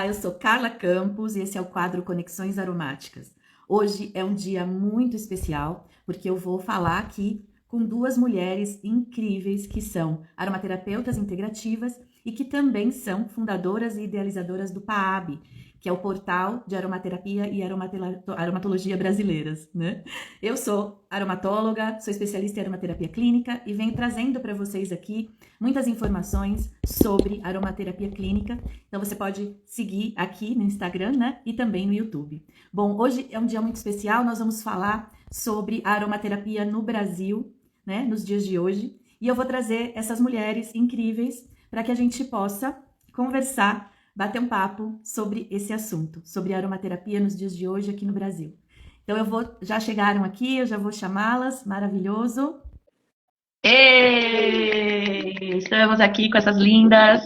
Olá, eu sou Carla Campos e esse é o quadro Conexões Aromáticas. Hoje é um dia muito especial porque eu vou falar aqui com duas mulheres incríveis que são aromaterapeutas integrativas e que também são fundadoras e idealizadoras do PAAB, que é o portal de aromaterapia e aromatologia brasileiras, né? Eu sou aromatóloga, sou especialista em aromaterapia clínica e venho trazendo para vocês aqui muitas informações sobre aromaterapia clínica. Então você pode seguir aqui no Instagram, né? E também no YouTube. Bom, hoje é um dia muito especial, nós vamos falar sobre a aromaterapia no Brasil, né? Nos dias de hoje. E eu vou trazer essas mulheres incríveis para que a gente possa conversar, bater um papo sobre esse assunto, sobre a aromaterapia nos dias de hoje aqui no Brasil. Então já chegaram aqui, eu já vou chamá-las, maravilhoso. Ei, estamos aqui com essas lindas.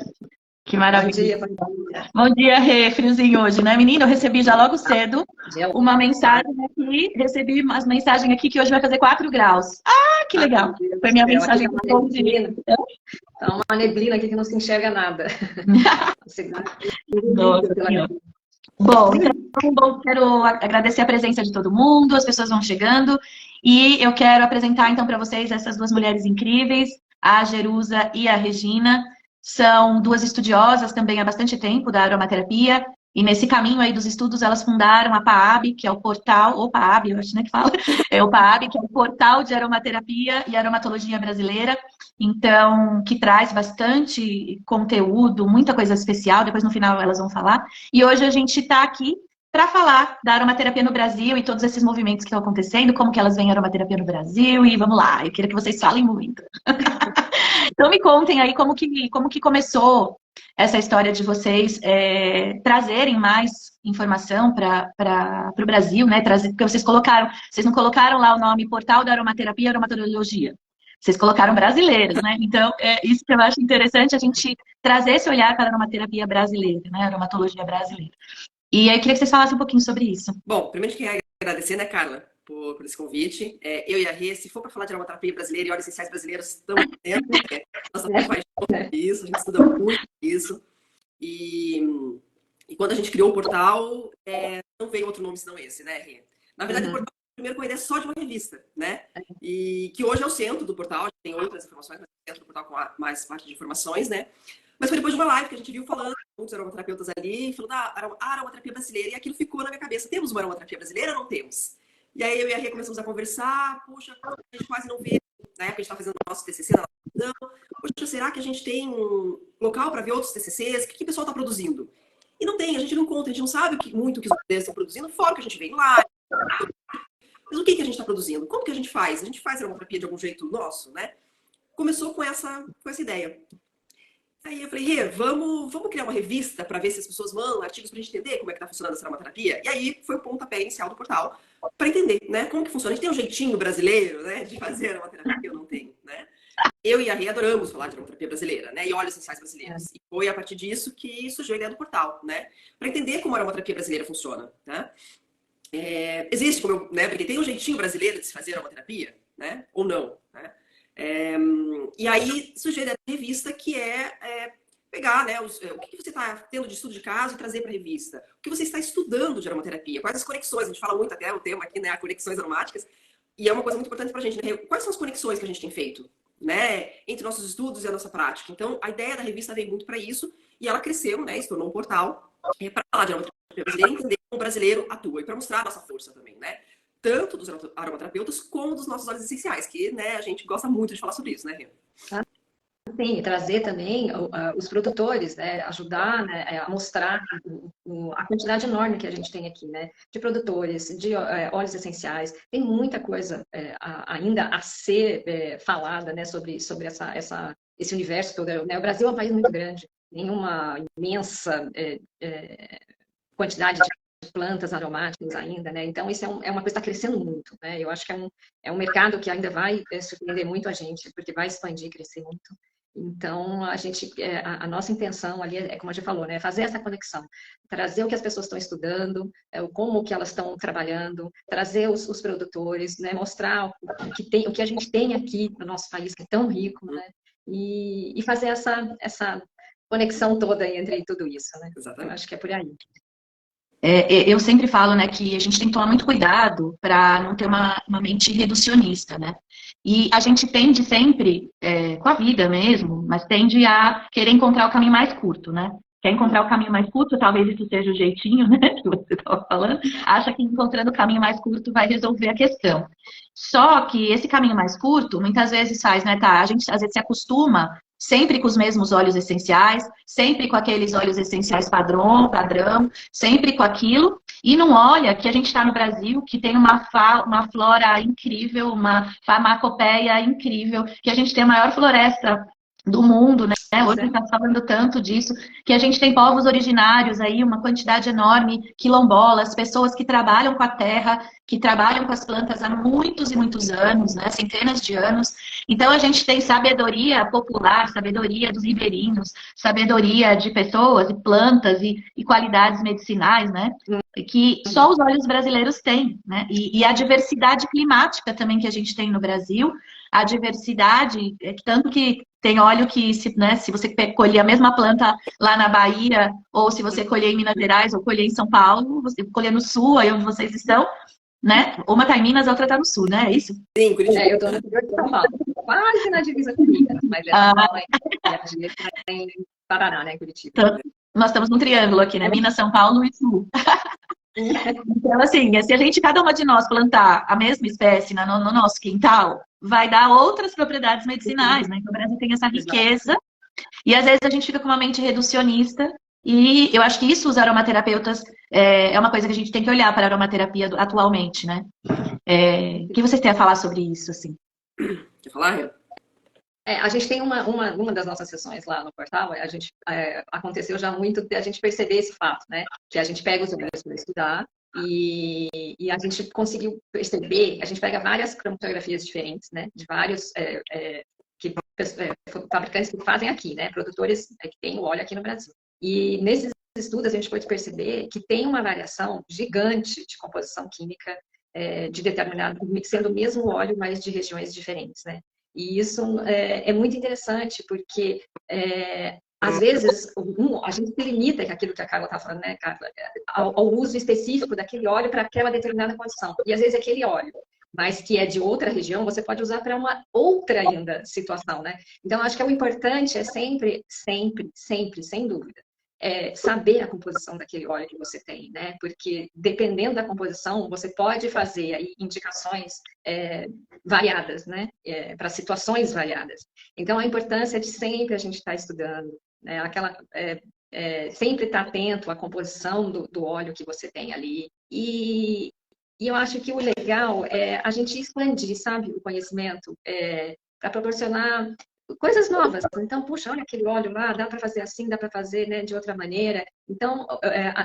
Que Bom maravilha. dia, bom dia. Bom dia, Rê. Friozinho hoje, né, menina? Eu recebi já logo cedo Gel. uma mensagem aqui. Recebi uma mensagem aqui que hoje vai fazer 4 graus. Ah, que legal. Meu Deus Foi do minha céu, aqui mensagem tá do uma bom dia. neblina. Tá uma neblina aqui que não se enxerga nada. Nossa Senhora. Bom, então, quero agradecer a presença de todo mundo, as pessoas vão chegando, e eu quero apresentar então para vocês essas duas mulheres incríveis, a Jerusa e a Regina. São duas estudiosas também há bastante tempo da aromaterapia, e nesse caminho aí dos estudos elas fundaram a PAAB, que é o portal, ou PAAB, eu acho, né, que fala, é o PAAB, que é o portal de aromaterapia e aromatologia brasileira, então, que traz bastante conteúdo, muita coisa especial, depois no final elas vão falar. E hoje a gente está aqui para falar da aromaterapia no Brasil e todos esses movimentos que estão acontecendo, como que elas veem a aromaterapia no Brasil, e vamos lá, eu queria que vocês falem muito. Então me contem aí como que começou essa história de vocês trazerem mais informação para o Brasil, né? Porque vocês não colocaram lá o nome Portal da Aromaterapia e Aromatologia. Vocês colocaram brasileiros, né? Então, é isso que eu acho interessante, a gente trazer esse olhar para a aromaterapia brasileira, né? A aromatologia brasileira. E aí, eu queria que vocês falassem um pouquinho sobre isso. Bom, primeiro a gente quer agradecer, né, Carla, por esse convite. Eu e a Rê, se for para falar de aromaterapia brasileira e óleos essenciais brasileiros, estamos dentro, né? Nossa paixão por isso, a gente estuda muito isso. E, quando a gente criou o portal, não veio outro nome senão esse, né, Rê? Na verdade, o portal primeiro com a ideia só de uma revista, né? E que hoje é o centro do portal, a gente tem outras informações, mas é o centro do portal com mais parte de informações, né? Mas foi depois de uma live que a gente viu falando, muitos aromaterapeutas ali, falando da aromaterapia brasileira, e aquilo ficou na minha cabeça. Temos uma aromaterapia brasileira ou não temos? E aí eu e a Rê começamos a conversar, puxa, a gente quase não vê, na época a gente estava fazendo o nosso TCC na não, poxa, será que a gente tem um local para ver outros TCCs? O que o pessoal está produzindo? E não tem, a gente não conta, a gente não sabe muito o que os brasileiros estão produzindo, fora que a gente vem lá. Mas o que a gente está produzindo? Como que a gente faz? A gente faz aromaterapia de algum jeito nosso, né? Começou com essa ideia. Aí eu falei, Rê, vamos criar uma revista para ver se as pessoas mandam artigos para a gente entender como é que está funcionando essa aromaterapia? E aí foi o pontapé inicial do portal para entender, né? Como que funciona. A gente tem um jeitinho brasileiro, né, de fazer aromaterapia que eu não tenho, né? Eu e a Rê adoramos falar de aromaterapia brasileira, né? E óleos essenciais brasileiros. E foi a partir disso que surgiu a ideia do portal, né? Para entender como a aromaterapia brasileira funciona, né? Existe, como eu, né? Porque tem um jeitinho brasileiro de se fazer aromaterapia, né? Ou não, né? E aí surgiu a ideia da revista, que pegar, né, o que você está tendo de estudo de caso e trazer para a revista. O que você está estudando de aromaterapia, quais as conexões, a gente fala muito até o tema aqui, né, conexões aromáticas, e é uma coisa muito importante para a gente, né? Quais são as conexões que a gente tem feito, né, entre nossos estudos e a nossa prática. Então, a ideia da revista veio muito para isso, e ela cresceu, né, se tornou um portal para falar de aromaterapia brasileira e entender como o brasileiro atua, e para mostrar a nossa força também, né? Tanto dos aromaterapeutas como dos nossos óleos essenciais, que, né, a gente gosta muito de falar sobre isso, né, Rê? Sim, trazer também os produtores, né, ajudar, né, a mostrar a quantidade enorme que a gente tem aqui, né, de produtores, de óleos essenciais. Tem muita coisa ainda a ser falada, né, sobre esse universo todo, né? O Brasil é um país muito grande, tem uma imensa quantidade de plantas aromáticas ainda, né? Então, isso é uma coisa que está crescendo muito, né? Eu acho que é um mercado que ainda vai surpreender muito a gente, porque vai expandir, crescer muito. Então, a nossa intenção ali como a gente falou, né? Fazer essa conexão, trazer o que as pessoas estão estudando, como que elas estão trabalhando, trazer os produtores, né? Mostrar o que a gente tem aqui no nosso país, que é tão rico, né? E fazer conexão toda entre tudo isso, né? Exatamente. Eu acho que é por aí. Eu sempre falo, né, que a gente tem que tomar muito cuidado para não ter uma mente reducionista, né? E a gente tende sempre, com a vida mesmo, mas tende a querer encontrar o caminho mais curto, né? Quer encontrar o caminho mais curto, talvez isso seja o jeitinho, né, que você estava falando, acha que encontrando o caminho mais curto vai resolver a questão. Só que esse caminho mais curto, muitas vezes faz, né, tá? A gente às vezes se acostuma sempre com os mesmos óleos essenciais, sempre com aqueles óleos essenciais padrão, sempre com aquilo, e não olha que a gente está no Brasil, que tem uma flora incrível, uma farmacopeia incrível, que a gente tem a maior floresta do mundo, né? Hoje a gente está falando tanto disso, que a gente tem povos originários aí, uma quantidade enorme, quilombolas, pessoas que trabalham com a terra, que trabalham com as plantas há muitos e muitos anos, né? Centenas de anos. Então a gente tem sabedoria popular, sabedoria dos ribeirinhos, sabedoria de pessoas e plantas e qualidades medicinais, né? Que só os olhos brasileiros têm, né? E a diversidade climática também que a gente tem no Brasil, a diversidade, tanto que tem óleo que, né, se você colher a mesma planta lá na Bahia, ou se você colher em Minas Gerais, ou colher em São Paulo, você colher no Sul, aí onde vocês estão, né? Uma está em Minas, a outra está no Sul, né? É isso? Sim, Curitiba. Eu estou no interior de São Paulo, quase na divisa com Minas, mas São Paulo a gente está em Paraná, né, Curitiba. Então, nós estamos num triângulo aqui, né? Minas, São Paulo e Sul. Então, assim, se a gente, cada uma de nós, plantar a mesma espécie no nosso quintal, vai dar outras propriedades medicinais, né? Então, o Brasil tem essa riqueza, e às vezes a gente fica com uma mente reducionista, e eu acho que isso, os aromaterapeutas, é uma coisa que a gente tem que olhar para a aromaterapia atualmente, né? O que vocês têm a falar sobre isso, assim? Quer falar, Rê? A gente tem uma das nossas sessões lá no portal, aconteceu já muito de a gente perceber esse fato, né? Que a gente pega os olhos para estudar e a gente conseguiu perceber, a gente pega várias cromatografias diferentes, né? De vários fabricantes que fazem aqui, né? Produtores que têm o óleo aqui no Brasil. E nesses estudos a gente pode perceber que tem uma variação gigante de composição química de determinado, sendo o mesmo óleo, mas de regiões diferentes, né? E isso é muito interessante, porque às vezes a gente se limita, que aquilo que a Carla está falando, né, Carla, ao uso específico daquele óleo para aquela determinada condição. E às vezes aquele óleo, mas que é de outra região, você pode usar para uma outra ainda situação, né? Então, acho que o importante é sempre, sempre, sempre, sem dúvida, saber a composição daquele óleo que você tem, né? Porque dependendo da composição, você pode fazer aí indicações variadas, né? Para situações variadas. Então, a importância de sempre a gente estar estudando, né? Sempre estar atento à composição do óleo que você tem ali. E eu acho que o legal é a gente expandir, sabe, o conhecimento para proporcionar coisas novas. Então, puxa, olha aquele óleo lá, dá para fazer assim, dá para fazer, né, de outra maneira. Então,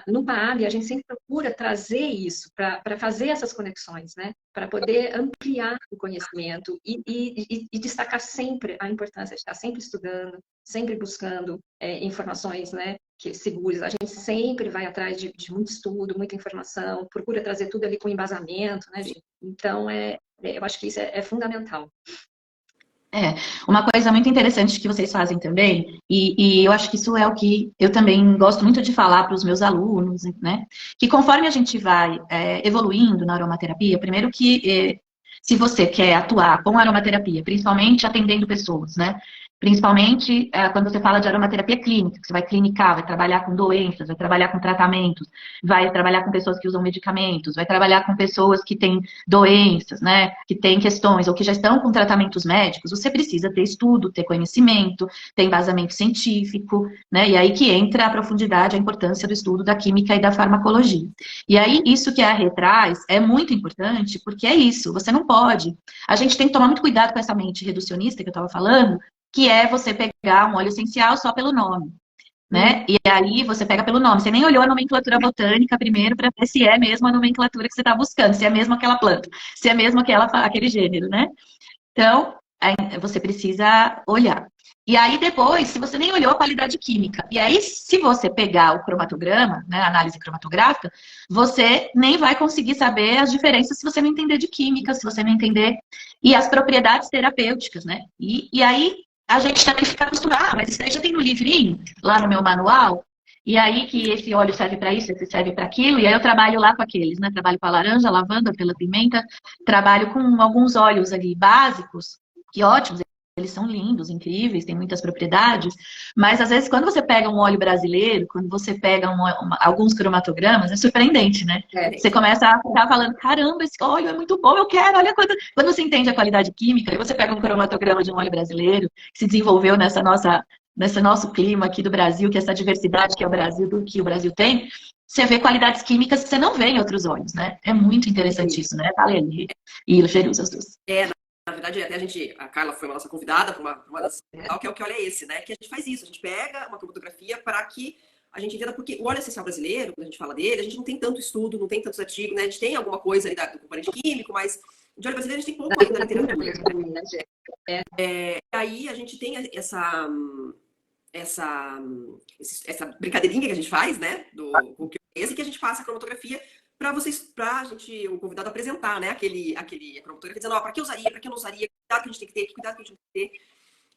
no PAAB, a gente sempre procura trazer isso para fazer essas conexões, né? Para poder ampliar o conhecimento e destacar sempre a importância de estar sempre estudando, sempre buscando informações, né, seguras. A gente sempre vai atrás de muito estudo, muita informação, procura trazer tudo ali com embasamento, né, gente? Então, eu acho que isso é fundamental. Uma coisa muito interessante que vocês fazem também, e eu acho que isso é o que eu também gosto muito de falar para os meus alunos, né? Que conforme a gente vai evoluindo na aromaterapia, primeiro que se você quer atuar com aromaterapia, principalmente atendendo pessoas, né? Principalmente quando você fala de aromaterapia clínica, que você vai clinicar, vai trabalhar com doenças, vai trabalhar com tratamentos, vai trabalhar com pessoas que usam medicamentos, vai trabalhar com pessoas que têm doenças, né, que têm questões ou que já estão com tratamentos médicos, você precisa ter estudo, ter conhecimento, ter embasamento científico, né, e aí que entra a profundidade, a importância do estudo da química e da farmacologia. E aí, isso que a Rê traz é muito importante, porque é isso, você não pode. A gente tem que tomar muito cuidado com essa mente reducionista que eu estava falando, que é você pegar um óleo essencial só pelo nome, né? E aí você pega pelo nome. Você nem olhou a nomenclatura botânica primeiro para ver se é mesmo a nomenclatura que você está buscando, se é mesmo aquela planta, se é mesmo aquele gênero, né? Então, você precisa olhar. E aí depois, se você nem olhou a qualidade química, e aí se você pegar o cromatograma, né, a análise cromatográfica, você nem vai conseguir saber as diferenças se você não entender de química, se você não entender, e as propriedades terapêuticas, né? E aí a gente também fica acostumado, mas isso aí já tem no livrinho, lá no meu manual, e aí que esse óleo serve para isso, esse serve para aquilo, e aí eu trabalho lá com aqueles, né? Trabalho com a laranja, a lavanda, pela pimenta, trabalho com alguns óleos ali básicos, que ótimos, eles são lindos, incríveis, têm muitas propriedades, mas às vezes quando você pega um óleo brasileiro, quando você pega alguns cromatogramas, é surpreendente, né? Você começa a ficar falando, caramba, esse óleo é muito bom, eu quero, olha quando você entende a qualidade química, e você pega um cromatograma de um óleo brasileiro, que se desenvolveu nesse nosso clima aqui do Brasil, que essa diversidade que é o Brasil, do que o Brasil tem, você vê qualidades químicas que você não vê em outros óleos, né? É muito interessante isso, né? Valene e Jerusa, as duas. Na verdade, até a Carla foi uma nossa convidada para uma das que é o que olha esse, né? Que a gente faz isso, a gente pega uma cromatografia para que a gente entenda, porque o óleo essencial brasileiro, quando a gente fala dele, a gente não tem tanto estudo, não tem tantos artigos, né? A gente tem alguma coisa ali do componente químico, mas de óleo brasileiro a gente tem pouco ainda na literatura. Aí a gente tem essa brincadeirinha que a gente faz, né? Esse que a gente passa a cromatografia pra gente, o convidado apresentar, né? A cromatografia dizendo, para que usaria, para que eu não usaria, que cuidado que a gente tem que ter, que cuidado que a gente tem que ter.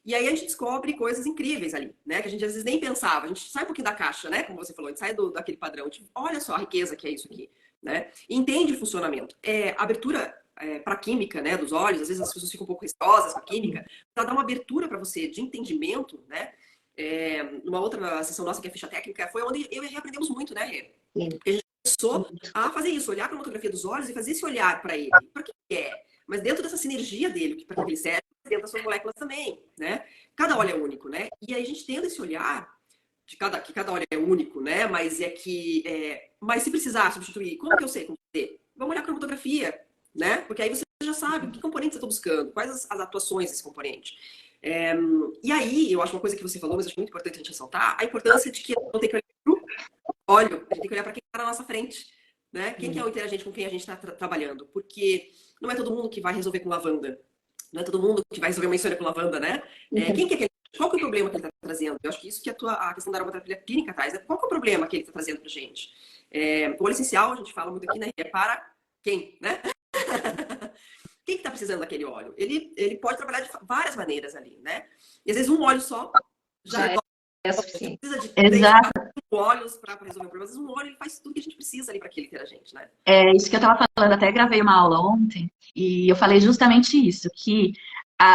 E aí a gente descobre coisas incríveis ali, né? Que a gente às vezes nem pensava. A gente sai um pouquinho da caixa, né? Como você falou, a gente sai daquele padrão. Tipo, olha só a riqueza que é isso aqui, né? E entende o funcionamento. A abertura para química, né? Dos olhos, às vezes as pessoas ficam um pouco receosas com a química. Ela dá uma abertura para você de entendimento, né? Numa outra sessão nossa, que é a ficha técnica, foi onde eu e a Rê aprendemos muito, né, Rê? Porque a gente começou a fazer isso, olhar para a fotografia dos olhos e fazer esse olhar para ele. Para que é? Mas dentro dessa sinergia dele, para que ele serve, dentro das suas moléculas também, né? Cada óleo é único, né? E aí a gente tendo esse olhar, que cada óleo é único, né? Mas mas se precisar substituir, como que eu sei como fazer? Vamos olhar para a fotografia, né? Porque aí você já sabe que componentes eu estou buscando, quais as atuações desse componente. E aí, eu acho uma coisa que você falou, mas acho muito importante a gente ressaltar, a importância de que não tem que olhar para o óleo, a gente tem que olhar para quem está na nossa frente, né? Quem que é o interagente com quem a gente está trabalhando? Porque não é todo mundo que vai resolver com lavanda, não é todo mundo que vai resolver uma história com lavanda, né? Quem que é aquele? Qual que é o problema que ele está trazendo? Eu acho que isso que a questão da aromaterapia clínica traz, né? Qual que é o problema que ele está trazendo para a gente? O óleo essencial, a gente fala muito aqui, né? É para quem, né? Quem que está precisando daquele óleo? Ele pode trabalhar de várias maneiras ali, né? E às vezes um óleo só já é suficiente. Precisa de 3, 4 óleos para resolver o problema. Às vezes um óleo ele faz tudo que a gente precisa ali para aquele interagente, né? É isso que eu estava falando, até gravei uma aula ontem e eu falei justamente isso, que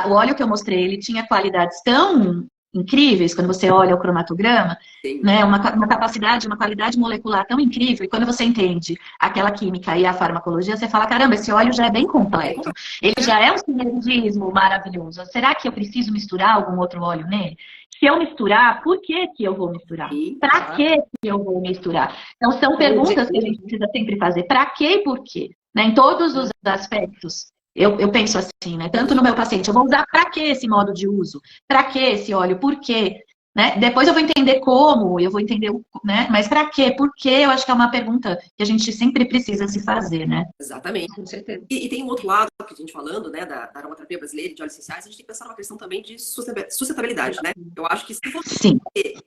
o óleo que eu mostrei, ele tinha qualidades tão incríveis, quando você olha o cromatograma, né, uma capacidade, uma qualidade molecular tão incrível, e quando você entende aquela química e a farmacologia, você fala, caramba, esse óleo já é bem completo, ele já é um sinergismo maravilhoso, será que eu preciso misturar algum outro óleo nele? Se eu misturar, por que que eu vou misturar? Para que eu vou misturar? Então, são perguntas que a gente precisa sempre fazer, para que e por quê? Né, em todos os aspectos. Eu penso assim, né? Tanto no meu paciente, eu vou usar para que esse modo de uso? Para que esse óleo? Por quê? Né? Depois eu vou entender como, eu vou entender, né? Mas para quê? Por quê? Eu acho que é uma pergunta que a gente sempre precisa se fazer, né? Exatamente, com certeza. E tem um outro lado que a gente falando, né, da aromaterapia brasileira, de óleos essenciais, a gente tem que pensar numa questão também de sustentabilidade, né? Eu acho que se você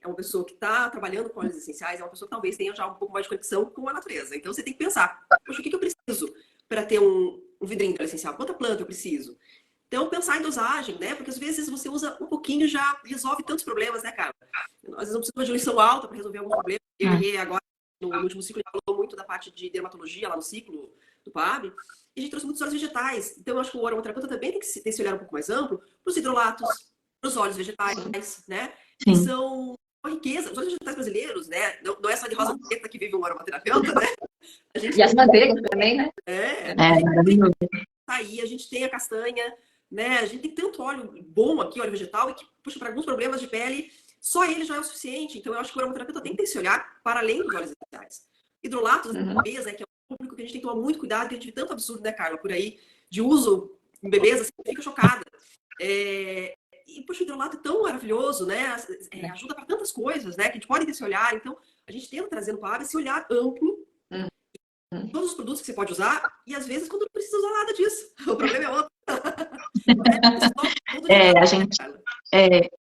é uma pessoa que está trabalhando com óleos essenciais, é uma pessoa que talvez tenha já um pouco mais de conexão com a natureza. Então você tem que pensar, poxa, o que eu preciso para ter um vidrinho de óleo essencial? Quanta planta eu preciso? Então, pensar em dosagem, né? Porque às vezes você usa um pouquinho já resolve tantos problemas, né, cara? Às vezes não precisa de uma diluição alta para resolver algum problema. Eu agora, no último ciclo, a gente falou muito da parte de dermatologia lá no ciclo do PAB. E a gente trouxe muitos óleos vegetais. Então, eu acho que o aromaterapeuta também tem que ter esse olhar um pouco mais amplo para os hidrolatos, para os óleos vegetais, né? Que são uma riqueza. Os óleos vegetais brasileiros, né? Não é só de rosa preta que vive um aromaterapeuta, né? E as manteigas também, né? Maravilhoso. Aí a gente tem a castanha, né? A gente tem tanto óleo bom aqui, óleo vegetal, e que, puxa, para alguns problemas de pele, só ele já é o suficiente. Então, eu acho que o aromaterapeuta tem que ter esse olhar para além dos óleos essenciais. Hidrolatos, bebês, né? Que é um público que a gente tem que tomar muito cuidado, que a gente vê tanto absurdo, né, Carla, por aí, de uso em bebês, assim, fica chocada. E, puxa, o hidrolato é tão maravilhoso, né? Ajuda para tantas coisas, né? Que a gente pode ter esse olhar. Então, a gente tenta trazer no PAB esse olhar amplo, todos os produtos que você pode usar, e às vezes quando não precisa usar nada disso. O problema é outro.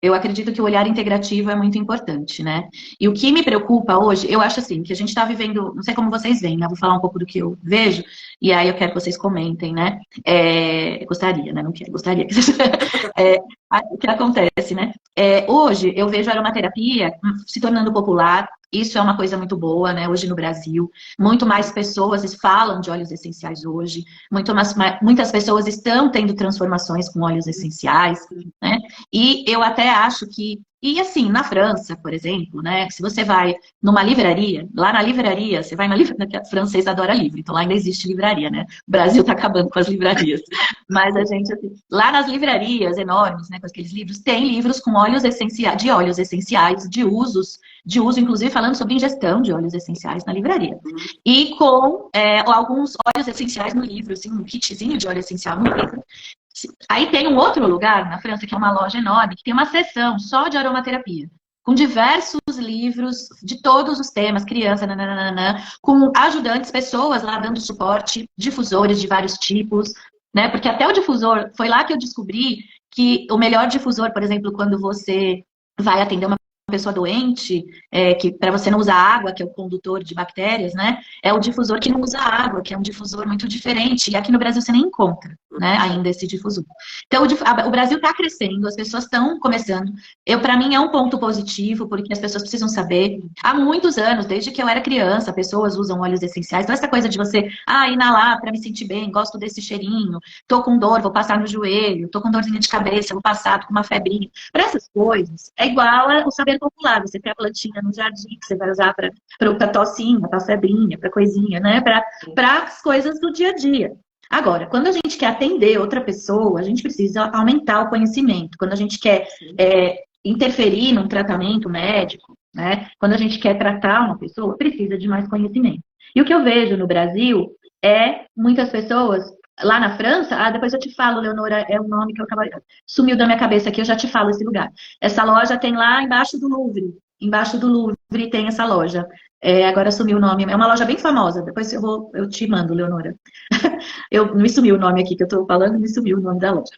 Eu acredito que o olhar integrativo é muito importante, né? E o que me preocupa hoje, eu acho assim, que a gente está vivendo, não sei como vocês veem, né? Vou falar um pouco do que eu vejo, e aí eu quero que vocês comentem, né? Gostaria, né? Não quero, gostaria que vocês... o que acontece, né? Hoje eu vejo a aromaterapia se tornando popular. Isso é uma coisa muito boa, né? Hoje no Brasil, muito mais pessoas falam de óleos essenciais hoje, muitas pessoas estão tendo transformações com óleos essenciais, né? E eu até acho que, e assim, na França, por exemplo, né? Se você vai numa livraria, lá na livraria, você vai na livraria, o francês adora livro, então lá ainda existe livraria, né? O Brasil tá acabando com as livrarias. Mas a gente, assim, lá nas livrarias enormes, né, com aqueles livros, tem livros com óleos essenciais, de óleos essenciais, de uso, inclusive falando sobre ingestão de óleos essenciais na livraria. E com alguns óleos essenciais no livro, assim, um kitzinho de óleo essencial no livro. Aí tem um outro lugar na França, que é uma loja enorme, que tem uma seção só de aromaterapia, com diversos livros de todos os temas, criança, nananana, com ajudantes, pessoas lá dando suporte, difusores de vários tipos, né? Porque até o difusor, foi lá que eu descobri que o melhor difusor, por exemplo, quando você vai atender uma pessoa doente, que para você não usar água, que é o condutor de bactérias, né? É o difusor que não usa água, que é um difusor muito diferente. E aqui no Brasil você nem encontra, né? Ainda esse difusor. Então o Brasil está crescendo, as pessoas estão começando. Para mim é um ponto positivo, porque as pessoas precisam saber. Há muitos anos, desde que eu era criança, pessoas usam óleos essenciais. Então essa coisa de você, inalar para me sentir bem, gosto desse cheirinho, tô com dor, vou passar no joelho, tô com dorzinha de cabeça, vou passar, tô com uma febrinha. Para essas coisas, é igual ao saber popular. Você tem a plantinha no jardim que você vai usar para tocinha, para febrinha, para coisinha, né? Para as coisas do dia a dia. Agora, quando a gente quer atender outra pessoa, a gente precisa aumentar o conhecimento. Quando a gente quer interferir num tratamento médico, né? Quando a gente quer tratar uma pessoa, precisa de mais conhecimento. E o que eu vejo no Brasil é muitas pessoas. Lá na França, depois eu te falo, Leonora, é um nome que eu acabei... Sumiu da minha cabeça aqui, eu já te falo esse lugar. Essa loja tem lá embaixo do Louvre. Embaixo do Louvre tem essa loja. Agora sumiu o nome. É uma loja bem famosa. Depois eu te mando, Leonora. Me sumiu o nome aqui que eu tô falando, me sumiu o nome da loja.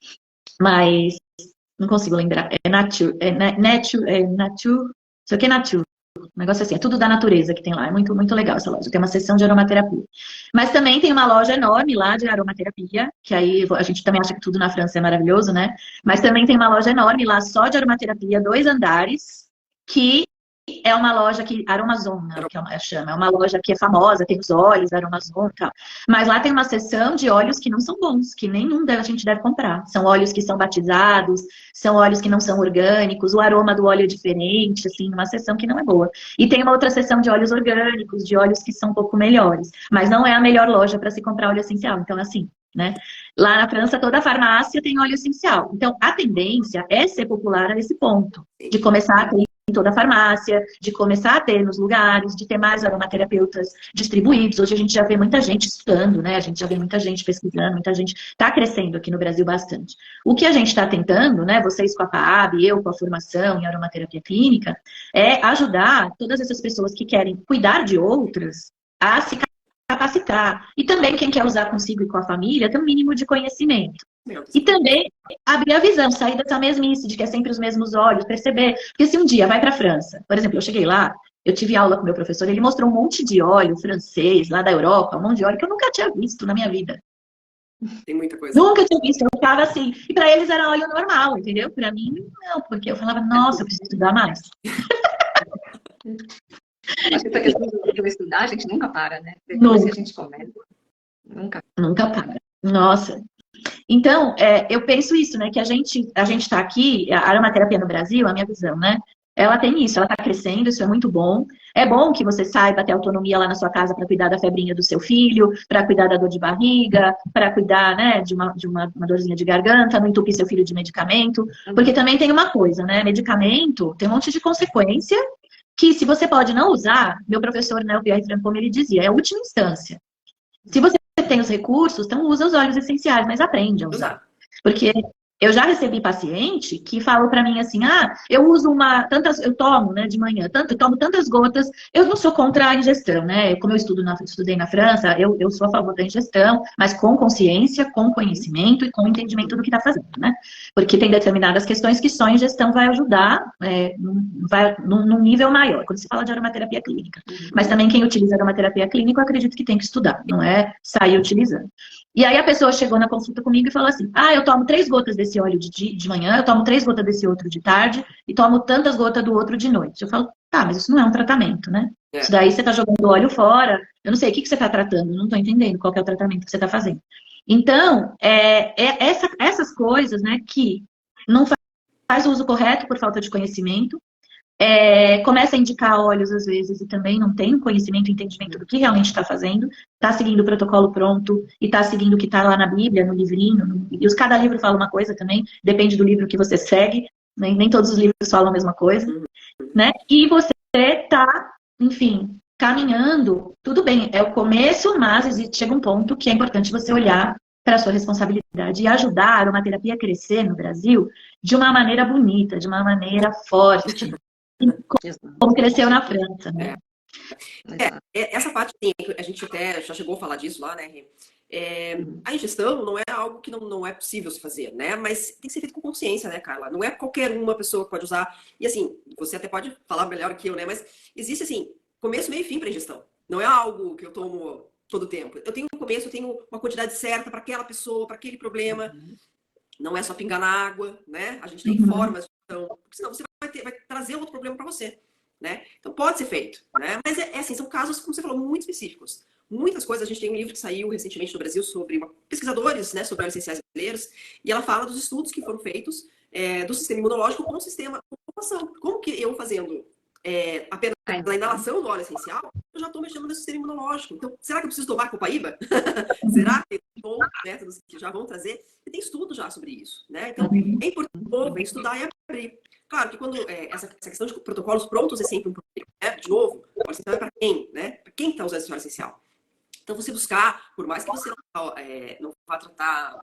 Mas não consigo lembrar. É Nature. Nature. Sei o que é Nature. Um negócio assim, é tudo da natureza que tem lá. É muito, muito legal essa loja. Tem uma seção de aromaterapia. Mas também tem uma loja enorme lá de aromaterapia, que aí a gente também acha que tudo na França é maravilhoso, né? Mas também tem uma loja enorme lá só de aromaterapia, 2 andares, que é uma loja que Aromazona, que chama. É uma loja que é famosa, tem os óleos Aromazona e tal. Mas lá tem uma seção de óleos que não são bons, que nenhum a gente deve comprar. São óleos que são batizados, são óleos que não são orgânicos, o aroma do óleo é diferente, assim, uma seção que não é boa. E tem uma outra seção de óleos orgânicos, de óleos que são um pouco melhores. Mas não é a melhor loja para se comprar óleo essencial. Então, assim, né? Lá na França, toda farmácia tem óleo essencial. Então, a tendência é ser popular a esse ponto, de começar a ter em toda a farmácia, de começar a ter nos lugares, de ter mais aromaterapeutas distribuídos. Hoje a gente já vê muita gente estudando, né? A gente já vê muita gente pesquisando, muita gente está crescendo aqui no Brasil bastante. O que a gente está tentando, né? Vocês com a PAAB, eu com a formação em aromaterapia clínica, é ajudar todas essas pessoas que querem cuidar de outras a se capacitar. E também quem quer usar consigo e com a família tem um mínimo de conhecimento. E também abrir a visão, sair dessa mesmice de que é sempre os mesmos óleos, perceber. Porque se um dia vai para a França, por exemplo, eu cheguei lá, eu tive aula com meu professor, ele mostrou um monte de óleo francês, lá da Europa, um monte de óleo que eu nunca tinha visto na minha vida. Tem muita coisa. Nunca tinha visto, eu ficava assim. E para eles era óleo normal, entendeu? Para mim, não, porque eu falava, nossa, eu preciso estudar mais. Acho que essa questão de estudar, a gente nunca para, né? Depois que a gente começa. Nunca para. Nossa. Então, eu penso isso, né? Que a gente está aqui, a aromaterapia no Brasil, a minha visão, né? Ela tem isso, ela está crescendo, isso é muito bom. É bom que você saiba ter autonomia lá na sua casa para cuidar da febrinha do seu filho, para cuidar da dor de barriga, para cuidar, né, de uma dorzinha de garganta, não entupir seu filho de medicamento. Porque também tem uma coisa, né? Medicamento tem um monte de consequência que se você pode não usar, meu professor, né, o Pierre Francomme, ele dizia, é a última instância. Se você tem os recursos, então usa os óleos essenciais, mas aprende a usar. Porque Eu já recebi paciente que falou para mim assim, eu uso eu tomo, né, de manhã, eu tomo tantas gotas, eu não sou contra a ingestão, né, como eu estudei na França, eu sou a favor da ingestão, mas com consciência, com conhecimento e com entendimento do que está fazendo, né, porque tem determinadas questões que só a ingestão vai ajudar, num nível maior, quando se fala de aromaterapia clínica, mas também quem utiliza aromaterapia clínica, eu acredito que tem que estudar, não é sair utilizando. E aí a pessoa chegou na consulta comigo e falou assim, eu tomo 3 gotas desse óleo de manhã, eu tomo 3 gotas desse outro de tarde e tomo tantas gotas do outro de noite. Eu falo, tá, mas isso não é um tratamento, né? Isso daí você tá jogando o óleo fora, eu não sei, o que você tá tratando? Eu não tô entendendo qual que é o tratamento que você tá fazendo. Então, essas coisas, né, que não faz o uso correto por falta de conhecimento, começa a indicar óleos às vezes e também não tem conhecimento e entendimento do que realmente está fazendo, está seguindo o protocolo pronto e está seguindo o que está lá na Bíblia, no livrinho, e cada livro fala uma coisa também, depende do livro que você segue, né? Nem todos os livros falam a mesma coisa, né? E você está, enfim, caminhando, tudo bem, é o começo, mas chega um ponto que é importante você olhar para a sua responsabilidade e ajudar a aromaterapia a crescer no Brasil de uma maneira bonita, de uma maneira forte, como cresceu na França, né? Essa parte, a gente até já chegou a falar disso lá, né, Rê? A ingestão não é algo que não é possível se fazer, né? Mas tem que ser feito com consciência, né, Carla? Não é qualquer uma pessoa que pode usar. E assim, você até pode falar melhor que eu, né? Mas existe, assim, começo, meio e fim para ingestão. Não é algo que eu tomo todo o tempo. Eu tenho um começo, eu tenho uma quantidade certa para aquela pessoa, para aquele problema. Não é só pingar na água, né? A gente tem formas, então, porque senão você vai trazer outro problema para você, né? Então pode ser feito, né? Mas assim, são casos, como você falou, muito específicos. Muitas coisas, a gente tem um livro que saiu recentemente no Brasil sobre pesquisadores, né, sobre óleos essenciais brasileiros, e ela fala dos estudos que foram feitos do sistema imunológico com o sistema de população. Como que eu fazendo apenas a inalação do óleo essencial, eu já estou mexendo no meu sistema imunológico. Então, será que eu preciso tomar copaíba? Será que tem métodos que já vão trazer? E tem estudo já sobre isso, né? Então, é importante estudar e abrir. Claro que quando essa questão de protocolos prontos é sempre um problema, né? De novo, o óleo essencial é para quem, né? Para quem está usando esse óleo essencial? Então, você buscar, por mais que você não vá tratar,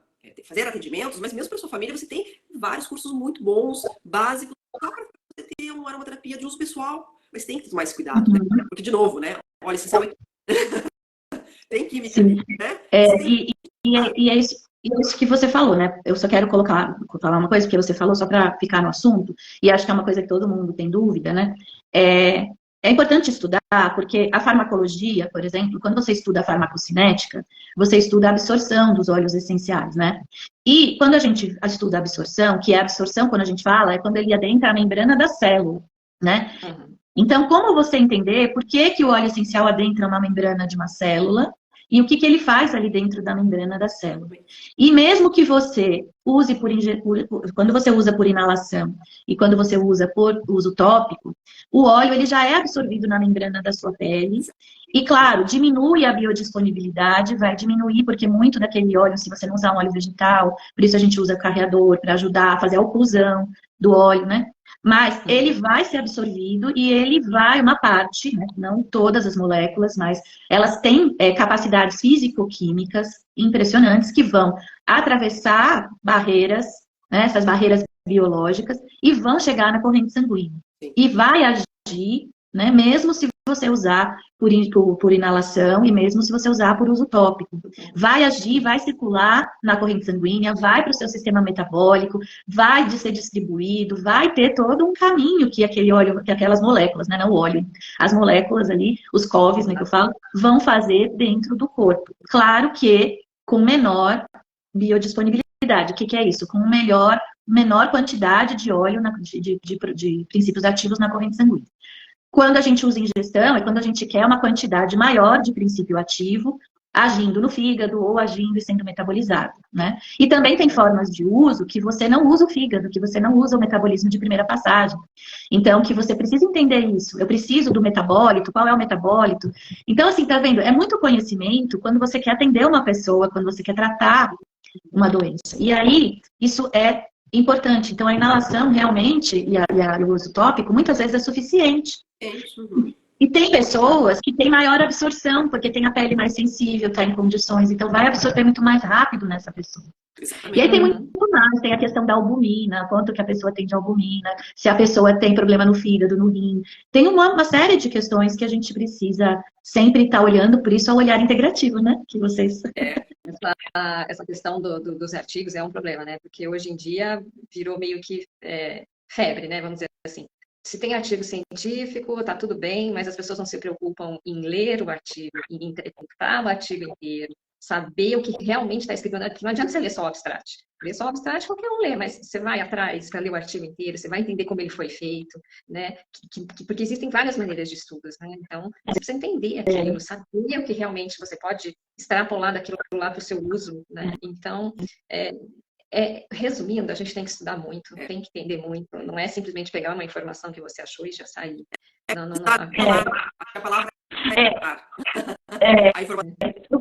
fazer atendimentos, mas mesmo para sua família, você tem vários cursos muito bons, básicos, só para você ter uma aromaterapia de uso pessoal. Mas tem que ter mais cuidado, né? Porque, de novo, né? Óleo essencial tem química, né? E é isso que você falou, né? Eu só quero falar uma coisa que você falou só para ficar no assunto, e acho que é uma coisa que todo mundo tem dúvida, né? É importante estudar, porque a farmacologia, por exemplo, quando você estuda a farmacocinética, você estuda a absorção dos óleos essenciais, né? E quando a gente estuda a absorção, que é a absorção, quando a gente fala, é quando ele adentra a membrana da célula, né? Então, como você entender por que o óleo essencial adentra uma membrana de uma célula e o que ele faz ali dentro da membrana da célula? E mesmo que você use quando você usa por inalação e quando você usa por uso tópico, o óleo ele já é absorvido na membrana da sua pele e, claro, diminui a biodisponibilidade, vai diminuir, porque muito daquele óleo, se você não usar um óleo vegetal, por isso a gente usa carreador para ajudar a fazer a oclusão do óleo, né? Mas ele vai ser absorvido e ele vai, uma parte, né, não todas as moléculas, mas elas têm capacidades físico-químicas impressionantes que vão atravessar barreiras, né, essas barreiras biológicas, e vão chegar na corrente sanguínea. E vai agir, né, mesmo se você usar por inalação e mesmo se você usar por uso tópico. Vai agir, vai circular na corrente sanguínea, vai para o seu sistema metabólico, vai ser distribuído, vai ter todo um caminho que aquele óleo, que aquelas moléculas, né, não o óleo, as moléculas ali, os COVs, né, que eu falo, vão fazer dentro do corpo. Claro que com menor biodisponibilidade. O que é isso? Com menor quantidade de óleo, de princípios ativos na corrente sanguínea. Quando a gente usa ingestão, é quando a gente quer uma quantidade maior de princípio ativo agindo no fígado ou agindo e sendo metabolizado, né? E também tem formas de uso que você não usa o fígado, que você não usa o metabolismo de primeira passagem. Então, que você precisa entender isso. Eu preciso do metabólito, qual é o metabólito? Então, assim, tá vendo? É muito conhecimento quando você quer atender uma pessoa, quando você quer tratar uma doença. E aí, isso é importante. Então, a inalação realmente, e o uso tópico, muitas vezes é suficiente. E tem pessoas que têm maior absorção, porque tem a pele mais sensível, está em condições, então vai absorver muito mais rápido nessa pessoa. E aí tem Exatamente. muito mais, tem a questão da albumina, quanto que a pessoa tem de albumina, se a pessoa tem problema no fígado, no rim. Tem uma série de questões que a gente precisa sempre estar olhando, por isso é o olhar integrativo, né? Que vocês... Essa questão dos artigos é um problema, né? Porque hoje em dia virou meio que febre, né? Vamos dizer assim. Se tem artigo científico, tá tudo bem, mas as pessoas não se preocupam em ler o artigo, em interpretar o artigo inteiro, saber o que realmente está escrito. Não adianta você ler só o abstract. Ler só o abstract qualquer um lê, mas você vai atrás para ler o artigo inteiro, você vai entender como ele foi feito, né? Porque existem várias maneiras de estudos, né? Então, você precisa entender aquilo, saber o que realmente você pode extrapolar daquilo lá para o seu uso, né? Então, resumindo, a gente tem que estudar muito, tem que entender muito, não é simplesmente pegar uma informação que você achou e já sair. Não. A palavra a informação. O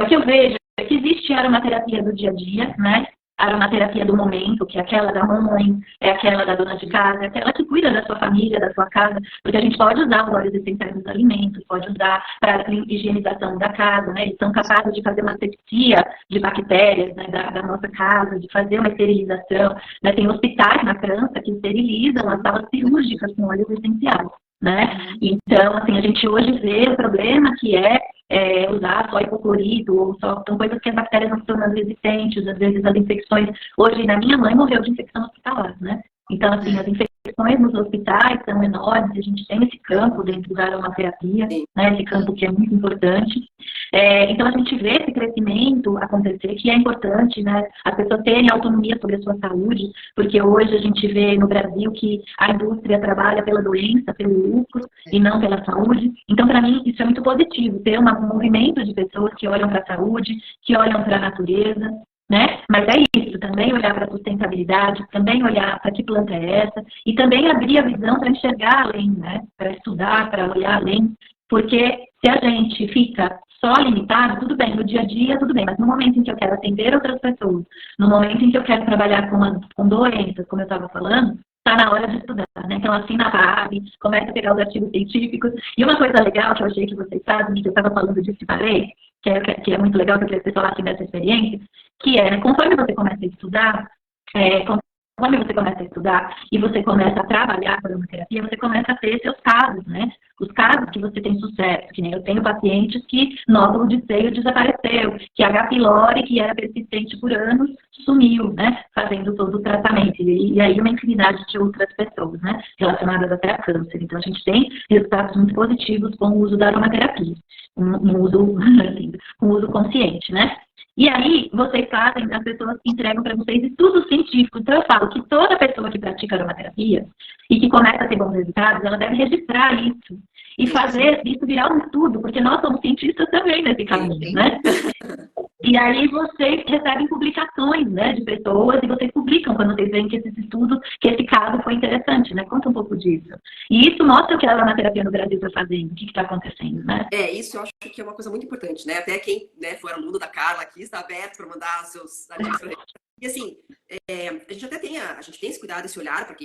que eu vejo é que existe a aromaterapia do dia a dia, né? A aromaterapia do momento, que é aquela da mãe, é aquela da dona de casa, é aquela que cuida da sua família, da sua casa, porque a gente pode usar os óleos essenciais dos alimentos, pode usar para a higienização da casa, né? Eles são capazes de fazer uma asepsia de bactérias, né, da nossa casa, de fazer uma esterilização, né? Tem hospitais na França que esterilizam as salas cirúrgicas com óleos essenciais, né? Então, assim, a gente hoje vê o problema que é usar só hipoclorito, ou só são coisas que as bactérias vão se tornando resistentes, às vezes as infecções. Hoje, na minha mãe morreu de infecção hospitalar, né? Então, assim, as infecções nos hospitais são enormes, a gente tem esse campo dentro da aromaterapia, né? Esse campo que é muito importante. Então, a gente vê esse crescimento acontecer, que é importante, né? As pessoas terem autonomia sobre a sua saúde, porque hoje a gente vê no Brasil que a indústria trabalha pela doença, pelo lucro, e não pela saúde. Então, para mim, isso é muito positivo, ter um movimento de pessoas que olham para a saúde, que olham para a natureza, né? Mas é isso, também olhar para a sustentabilidade, também olhar para que planta é essa, e também abrir a visão para enxergar além, né? Para estudar, para olhar além, porque se a gente fica só limitado, tudo bem, no dia a dia, tudo bem, mas no momento em que eu quero atender outras pessoas, no momento em que eu quero trabalhar com doenças, como eu estava falando, está na hora de estudar, né? Então, assina a PAB, começa a pegar os artigos científicos. E uma coisa legal que eu achei que vocês fazem, que eu estava falando disso e parei, que é muito legal que eu queria que vocês falassem dessa experiência, que é, né, conforme você começa a estudar, e você começa a trabalhar com a aromaterapia, você começa a ter seus casos, né? Os casos que você tem sucesso, que nem eu tenho pacientes que nódulo de seio desapareceu, que a H. pylori, que era persistente por anos, sumiu, né? Fazendo todo o tratamento. E aí uma infinidade de outras pessoas, né? Relacionadas até a câncer. Então a gente tem resultados muito positivos com o uso da aromaterapia, um uso consciente, né? E aí, vocês fazem, as pessoas entregam para vocês estudos científicos. Então, eu falo que toda pessoa que pratica aromaterapia e que começa a ter bons resultados, ela deve registrar isso e fazer isso virar um estudo, porque nós somos cientistas também nesse caminho, né? E aí vocês recebem publicações, né, de pessoas e vocês publicam quando vocês veem que esses estudos, que esse caso foi interessante, né? Conta um pouco disso. E isso mostra o que a aromaterapia no Brasil está fazendo, o que está acontecendo, né? Isso eu acho que é uma coisa muito importante, né? Até quem, né, for aluno da Carla aqui está aberto para mandar seus artigos pra gente. E assim, a gente até tem esse cuidado, esse olhar, para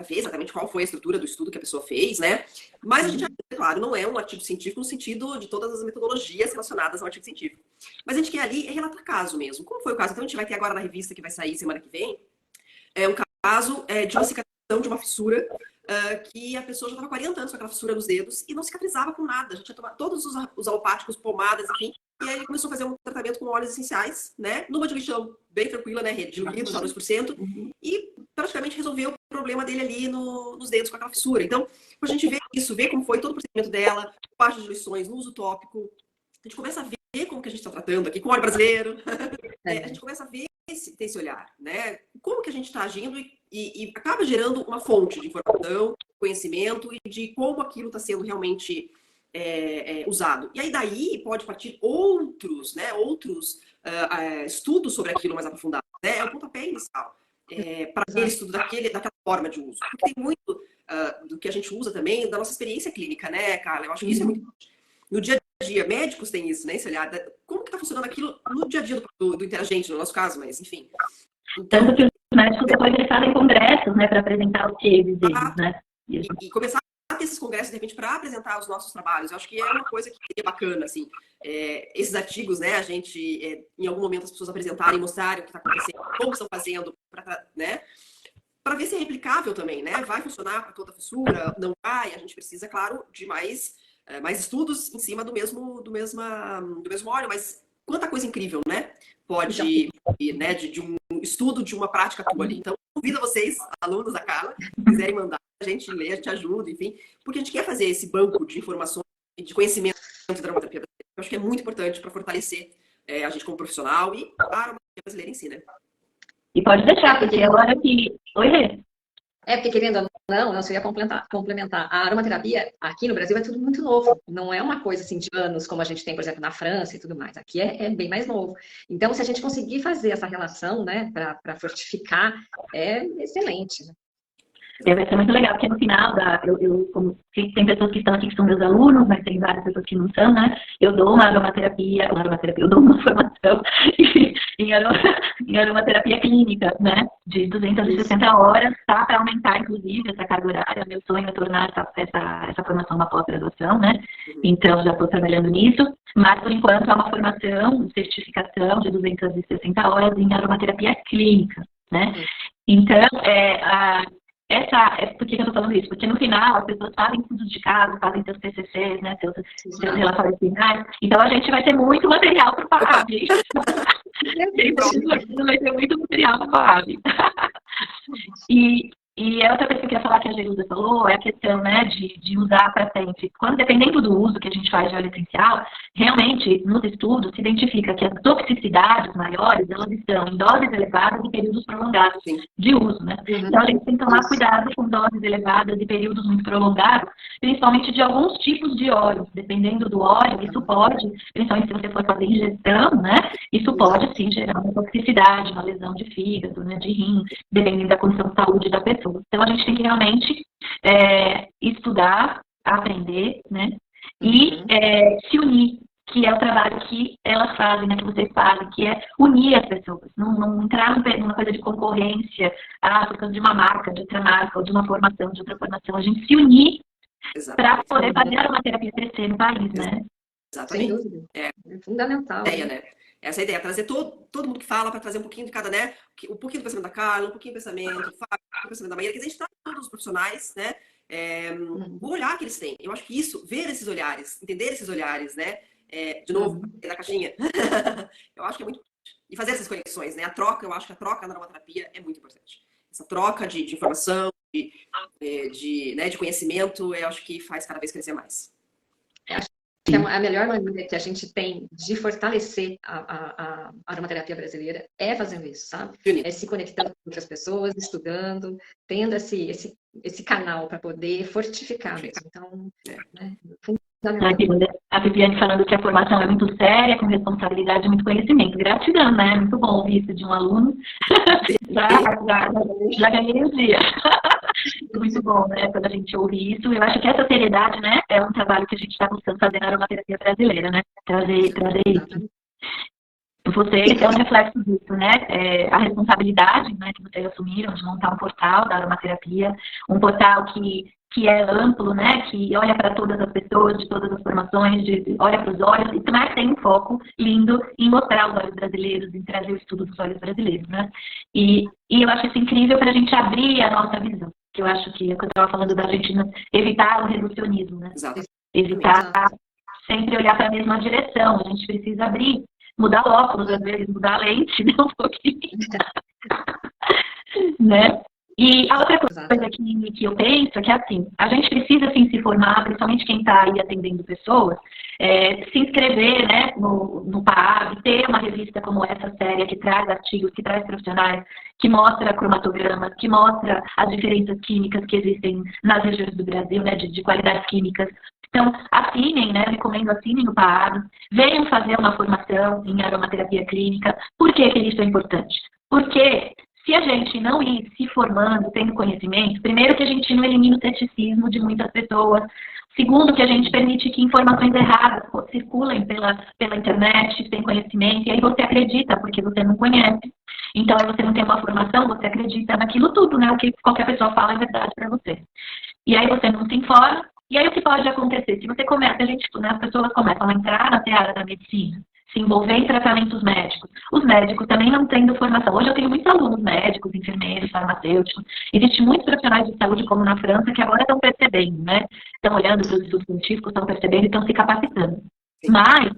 ver exatamente qual foi a estrutura do estudo que a pessoa fez, né? Mas a gente, claro, não é um artigo científico no sentido de todas as metodologias relacionadas ao artigo científico. Mas a gente quer ali relatar caso mesmo. Como foi o caso? Então a gente vai ter agora na revista que vai sair semana que vem, um caso de uma cicatrização de uma fissura que a pessoa já estava 40 anos com aquela fissura nos dedos e não cicatrizava com nada. A gente tinha tomado todos os alopáticos, pomadas, enfim. E aí ele começou a fazer um tratamento com óleos essenciais, né? Numa diluição bem tranquila, né? Diluídos a 2%. E praticamente resolveu o problema dele ali nos dedos com aquela fissura. Então, a gente vê isso, vê como foi todo o procedimento dela, parte de diluições no uso tópico. A gente começa a ver como que a gente está tratando aqui com o óleo brasileiro. A gente começa a ver ter esse olhar, né? Como que a gente está agindo e acaba gerando uma fonte de informação, conhecimento e de como aquilo está sendo realmente usado. E aí daí pode partir outros estudos sobre aquilo mais aprofundados, né? É o pontapé inicial para aquele estudo daquela forma de uso. Porque tem muito do que a gente usa também da nossa experiência clínica, né, Carla? Eu acho que isso é muito importante. No dia a dia, médicos têm isso, né? Esse olhar, como que está funcionando aquilo no dia a dia do interagente, no nosso caso, mas enfim. Então, tanto que os médicos depois eles fazem congressos, né, para apresentar os cases deles, né? E começar a ter esses congressos, de repente, para apresentar os nossos trabalhos. Eu acho que é uma coisa que seria bacana, assim. Esses artigos, né, a gente, em algum momento, as pessoas apresentarem, mostrarem o que está acontecendo, como estão fazendo, né? Para ver se é replicável também, né? Vai funcionar para toda a fissura? Não vai? A gente precisa, claro, de mais estudos em cima do mesmo óleo, mas quanta coisa incrível, né? Pode, né, de um estudo de uma prática tua ali. Então, convido vocês, alunos da Carla, se quiserem mandar, a gente lê, a gente ajuda, enfim, porque a gente quer fazer esse banco de informações e de conhecimento da aromaterapia brasileira. Eu acho que é muito importante para fortalecer a gente como profissional e a aromaterapia brasileira em si, né? E pode deixar, porque agora que... Oi, Rê. Porque querendo ou não, eu só ia complementar. A aromaterapia aqui no Brasil é tudo muito novo. Não é uma coisa assim de anos, como a gente tem, por exemplo, na França e tudo mais. Aqui é bem mais novo. Então, se a gente conseguir fazer essa relação, né, para fortificar, é excelente. Né? Vai ser muito legal, porque no final, como tem pessoas que estão aqui que são meus alunos, mas tem várias pessoas que não são, né? Eu dou uma aromaterapia, eu dou uma formação em aromaterapia clínica, né? De 260 horas, tá? Para aumentar, inclusive, essa carga horária. Meu sonho é tornar essa formação uma pós-graduação, né? Então, já estou trabalhando nisso. Mas, por enquanto, é uma formação, certificação de 260 horas em aromaterapia clínica, né? Então, por que eu estou falando isso? Porque no final as pessoas fazem estudos de caso, fazem seus TCCs, né, seus relatórios finais. Então a gente vai ter muito material para o FAAB. Vai ter muito material para o FAAB. E a outra coisa que eu queria falar que a Jerusa falou é a questão, né, de usar para sempre. Dependendo do uso que a gente faz de óleo essencial, realmente, nos estudos, se identifica que as toxicidades maiores, elas estão em doses elevadas e períodos prolongados de uso, né? Então, a gente tem que tomar cuidado com doses elevadas e períodos muito prolongados, principalmente de alguns tipos de óleos. Dependendo do óleo, isso pode, principalmente se você for fazer ingestão, né, isso pode, sim, gerar uma toxicidade, uma lesão de fígado, né, de rim, dependendo da condição de saúde da pessoa. Então, a gente tem que realmente estudar, aprender, né? E se unir, que é o trabalho que elas fazem, né? Que vocês fazem, que é unir as pessoas. Não entrar numa coisa de concorrência, por causa de uma marca, de outra marca, ou de uma formação, de outra formação. A gente se unir para poder fazer a aromaterapia crescer no país, né? Exatamente. É fundamental. Né? Essa é a ideia, trazer todo mundo que fala para trazer um pouquinho de cada, né? Um pouquinho do pensamento da Carla, um pouquinho do pensamento do Fábio, um pouquinho do pensamento da Maíra, que a gente está todos os profissionais, né? O olhar que eles têm. Eu acho que isso, ver esses olhares, entender esses olhares, né? De novo, da caixinha. Eu acho que é muito importante. E fazer essas conexões, né? Eu acho que a troca na aromaterapia é muito importante. Essa troca de informação, de conhecimento, eu acho que faz cada vez crescer mais. A melhor maneira que a gente tem de fortalecer a aromaterapia brasileira é fazendo isso, sabe? É se conectando com outras pessoas, estudando, tendo esse canal para poder fortificar. Então, né? A Viviane falando que a formação é muito séria, com responsabilidade e muito conhecimento. Gratidão, né? Muito bom ouvir isso de um aluno. Já ganhei o dia. Muito bom, né? Quando a gente ouve isso. Eu acho que essa seriedade, né? É um trabalho que a gente está buscando fazer na aromaterapia brasileira, né? Trazer isso. Vocês é um reflexo disso, né? A responsabilidade, né, que vocês assumiram de montar um portal da aromaterapia, um portal que é amplo, né? Que olha para todas as pessoas, de todas as formações, olha para os olhos, e também tem um foco lindo em mostrar os olhos brasileiros, em trazer o estudo dos olhos brasileiros, né? E eu acho isso incrível para a gente abrir a nossa visão. Que eu acho que é o que eu estava falando da gente evitar o reducionismo, né? Exato. Evitar sempre olhar para a mesma direção. A gente precisa abrir, mudar o óculos, às vezes, mudar a lente, né? Um pouquinho. Né? E a outra coisa que eu penso é que, assim, a gente precisa, assim, se formar, principalmente quem está aí atendendo pessoas, se inscrever, né, no PAAB, ter uma revista como essa séria, que traz artigos, que traz profissionais, que mostra cromatogramas, que mostra as diferenças químicas que existem nas regiões do Brasil, né, de qualidades químicas. Então, assinem, né, recomendo assinem o PAAB, venham fazer uma formação em aromaterapia clínica. Por que isso é importante? Porque se a gente não ir se formando, tendo conhecimento, primeiro que a gente não elimina o ceticismo de muitas pessoas, segundo que a gente permite que informações erradas circulem pela internet, sem conhecimento, e aí você acredita, porque você não conhece. Então, aí você não tem uma formação, você acredita naquilo tudo, né? O que qualquer pessoa fala é verdade para você. E aí você não se informa, E aí o que pode acontecer? Se você começa, as pessoas começam a entrar na seara da medicina, se envolver em tratamentos médicos. Os médicos também não tendo formação. Hoje eu tenho muitos alunos médicos, enfermeiros, farmacêuticos. Existem muitos profissionais de saúde, como na França, que agora estão percebendo, né? Estão olhando para os estudos científicos, estão percebendo e estão se capacitando. Mas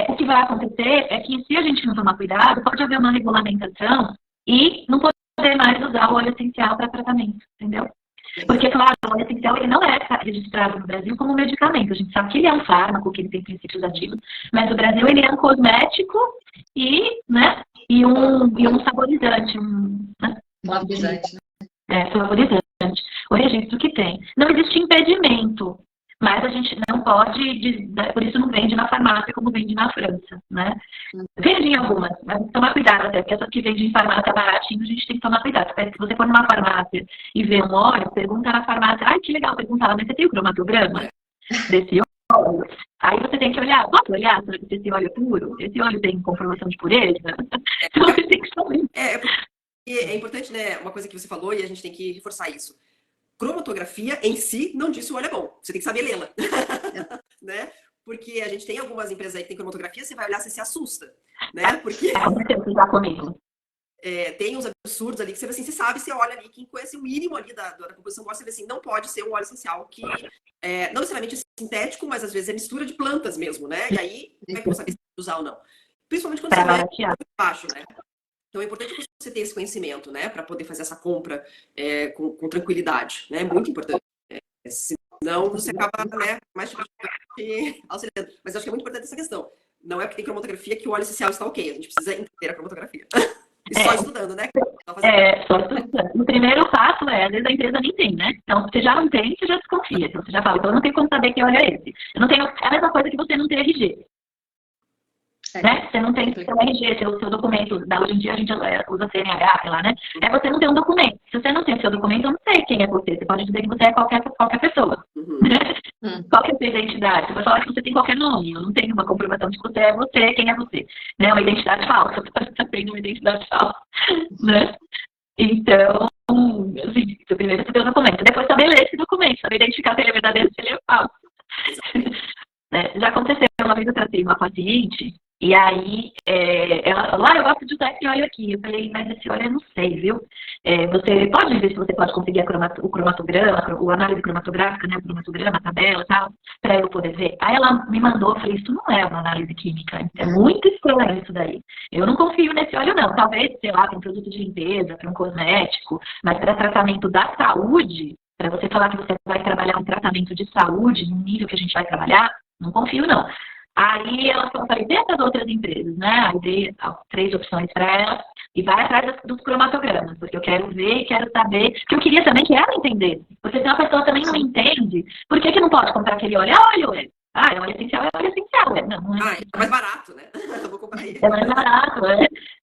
o que vai acontecer é que, se a gente não tomar cuidado, pode haver uma regulamentação e não poder mais usar o óleo essencial para tratamento, entendeu? Porque, claro, o óleo essencial ele não é registrado no Brasil como medicamento. A gente sabe que ele é um fármaco, que ele tem princípios ativos, mas no Brasil ele é um cosmético e um saborizante. Flavorizante. Flavorizante. O registro que tem. Não existe impedimento, mas a gente não pode, por isso não vende na farmácia como vende na França, né? Vende em algumas, mas tem que tomar cuidado até, porque essas que vendem em farmácia baratinho, a gente tem que tomar cuidado. Se você for numa farmácia e ver um óleo, pergunta na farmácia, ai, que legal, pergunta lá, mas você tem o cromatograma desse óleo? Aí você tem que olhar, posso olhar se esse óleo é puro? Esse óleo tem comprovação de pureza? Você tem que saber. É importante, né, uma coisa que você falou, e a gente tem que reforçar isso. Cromatografia em si não diz se o óleo é bom. Você tem que saber lê-la. Né? Porque a gente tem algumas empresas aí que tem cromatografia, você vai olhar, você se assusta. Né? Porque tem uns absurdos ali que você, assim, você sabe, você olha ali, quem conhece o mínimo ali da composição do óleo, você vê assim, não pode ser um óleo essencial que não necessariamente é sintético, mas às vezes é mistura de plantas mesmo, né? E aí, como é que eu vou saber se usar ou não? Principalmente quando você vai muito baixo, né? Então é importante que você tenha esse conhecimento, né, para poder fazer essa compra com tranquilidade, né? Muito importante. Senão você acaba, né, mais auxiliando. Mas eu acho que é muito importante essa questão. Não é porque tem cromatografia que o óleo essencial está ok. A gente precisa entender a cromatografia. E só estudando, né? Só estudando. O primeiro passo às vezes a empresa nem tem, né? Então, você já não tem, você já desconfia. Então, você já fala, então eu não tenho como saber que óleo é esse. Eu não tenho, é a mesma coisa que você não ter RG. Né? Você não tem seu RG, seu documento. Hoje em dia a gente usa CNH, sei lá, né? É você não ter um documento. Se você não tem o seu documento, eu não sei quem é você. Você pode dizer que você é qualquer pessoa. Qual que é a sua identidade? Você pode falar que você tem qualquer nome. Eu não tenho uma comprovação de que você é você, quem é você. Né? Uma identidade falsa. Você tem uma identidade falsa. Né? Então, assim, primeiro você tem o documento. Depois saber ler esse documento. Saber identificar se ele é verdadeiro ou se ele é falso. Já aconteceu uma vez, eu tratei uma paciente. E aí, ela falou, eu gosto de usar esse óleo aqui. Eu falei, mas esse óleo eu não sei, viu? Você pode ver se você pode conseguir o cromatograma, o análise cromatográfica, né? O cromatograma, a tabela e tal, para eu poder ver. Aí ela me mandou, eu falei, isso não é uma análise química. É muito estranho isso daí. Eu não confio nesse óleo, não. Talvez, sei lá, para um produto de limpeza, para um cosmético, mas para tratamento da saúde, para você falar que você vai trabalhar um tratamento de saúde, no nível que a gente vai trabalhar, não confio, não. Aí ela falou, falei, vê essas outras empresas, né? Aí dei 3 opções para ela e vai atrás dos cromatogramas, porque eu quero ver e quero saber, porque eu queria também que ela entendesse. Porque se uma pessoa também não entende, por que não pode comprar aquele óleo? É óleo. É óleo essencial, é óleo essencial. Não é. É mais barato, né? Eu vou comprar ele. É mais barato,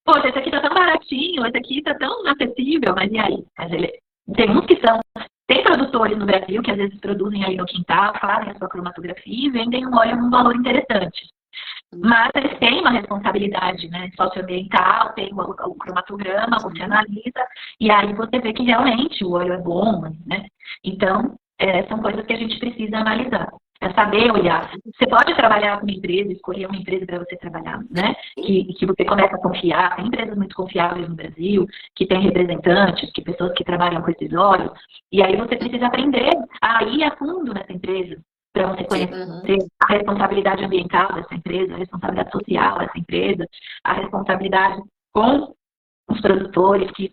Poxa, esse aqui tá tão baratinho, esse aqui tá tão acessível, mas e aí? Mas tem uns que são... Tem produtores no Brasil que às vezes produzem aí no quintal, fazem a sua cromatografia e vendem um óleo num valor interessante. Mas eles têm uma responsabilidade, né, socioambiental, tem o cromatograma, você analisa, e aí você vê que realmente o óleo é bom, né? Então, são coisas que a gente precisa analisar. É saber olhar. Você pode trabalhar com uma empresa, escolher uma empresa para você trabalhar, né? Que você começa a confiar. Tem empresas muito confiáveis no Brasil, que tem representantes, que pessoas que trabalham com esses óleos. E aí você precisa aprender a ir a fundo nessa empresa, para você conhecer a responsabilidade ambiental dessa empresa, a responsabilidade social dessa empresa, a responsabilidade com os produtores que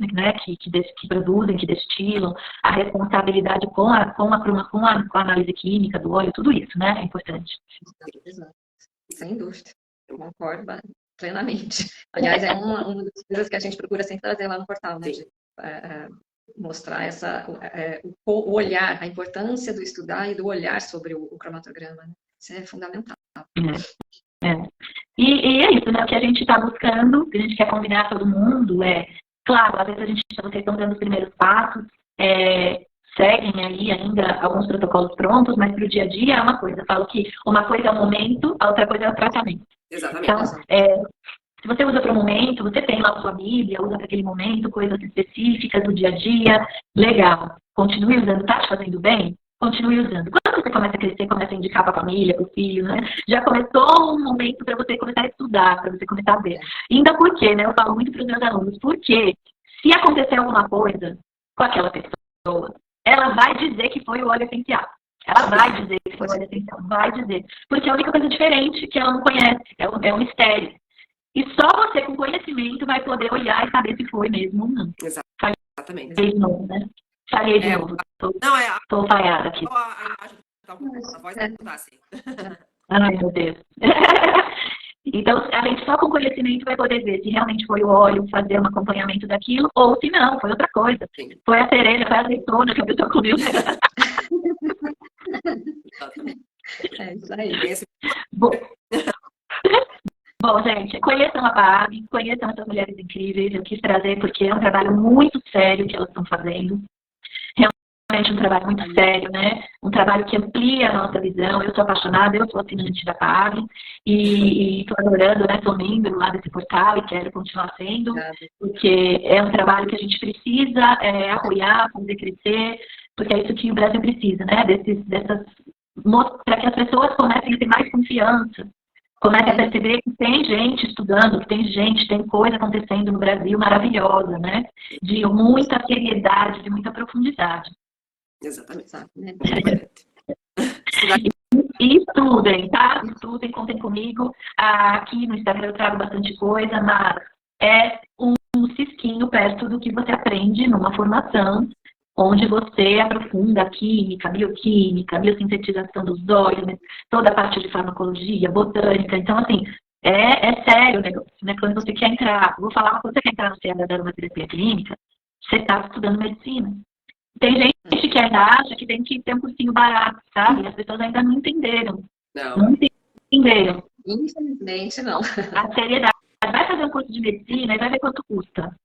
produzem, que destilam, a responsabilidade com a análise química do óleo, tudo isso, né? É importante. Exato. Sem dúvida. Eu concordo plenamente. Aliás, é uma das coisas que a gente procura sempre trazer lá no portal, né? De mostrar o olhar, a importância do estudar e do olhar sobre o cromatograma. Né? Isso é fundamental. E é isso, né? O que a gente está buscando, que a gente quer combinar todo mundo, claro, às vezes vocês estão dando os primeiros passos, seguem aí ainda alguns protocolos prontos, mas para o dia a dia é uma coisa. Eu falo que uma coisa é o momento, a outra coisa é o tratamento. Exatamente. Então, se você usa para o momento, você tem lá a sua Bíblia, usa para aquele momento, coisas específicas do dia a dia, legal. Continue usando, tá te fazendo bem? continue usando. Quando você começa a crescer, começa a indicar para a família, para o filho, né? Já começou um momento para você começar a estudar, para você começar a ver. Ainda porque, né? Eu falo muito para os meus alunos, porque se acontecer alguma coisa com aquela pessoa, ela vai dizer que foi o óleo essencial. Ela vai dizer que foi o óleo essencial, vai dizer. Porque é a única coisa diferente que ela não conhece, é um mistério. E só você com conhecimento vai poder olhar e saber se foi mesmo ou não. Exatamente. Falei de novo, né? Falei de novo. Tô falhada aqui. A imagem a voz vai mudar, assim. Ai, meu Deus. Então, a gente só com conhecimento vai poder ver se realmente foi o óleo, fazer um acompanhamento daquilo, ou se não, foi outra coisa. Sim. Foi a cereja, foi a azeitona que a pessoa comeu. É isso aí. Bom, gente, conheçam a PAAB, conheçam essas mulheres incríveis. Eu quis trazer porque é um trabalho muito sério que elas estão fazendo. Realmente um trabalho muito sério, né? Um trabalho que amplia a nossa visão. Eu sou apaixonada, eu sou assinante da PAAB e estou adorando, né? Sou membro lá desse portal e quero continuar sendo, porque é um trabalho que a gente precisa apoiar, fazer crescer, porque é isso que o Brasil precisa, né? Para que as pessoas comecem a ter mais confiança. Comece a perceber que tem gente estudando, que tem coisa acontecendo no Brasil maravilhosa, né? De muita seriedade, de muita profundidade. Exatamente. E estudem, tá? Estudem, contem comigo. Aqui no Instagram eu trago bastante coisa, mas é um cisquinho perto do que você aprende numa formação onde você aprofunda a química, bioquímica, biossintetização dos óleos, né? Toda a parte de farmacologia, botânica. Então, assim, é sério o negócio, né? Quando você quer entrar, vou falar, quando você quer entrar no CA da aromaterapia clínica, você está estudando medicina. Tem gente que ainda acha que tem que ter um cursinho barato, sabe? As pessoas ainda não entenderam. Não entenderam. Infelizmente, não. A seriedade. Vai fazer um curso de medicina e vai ver quanto custa.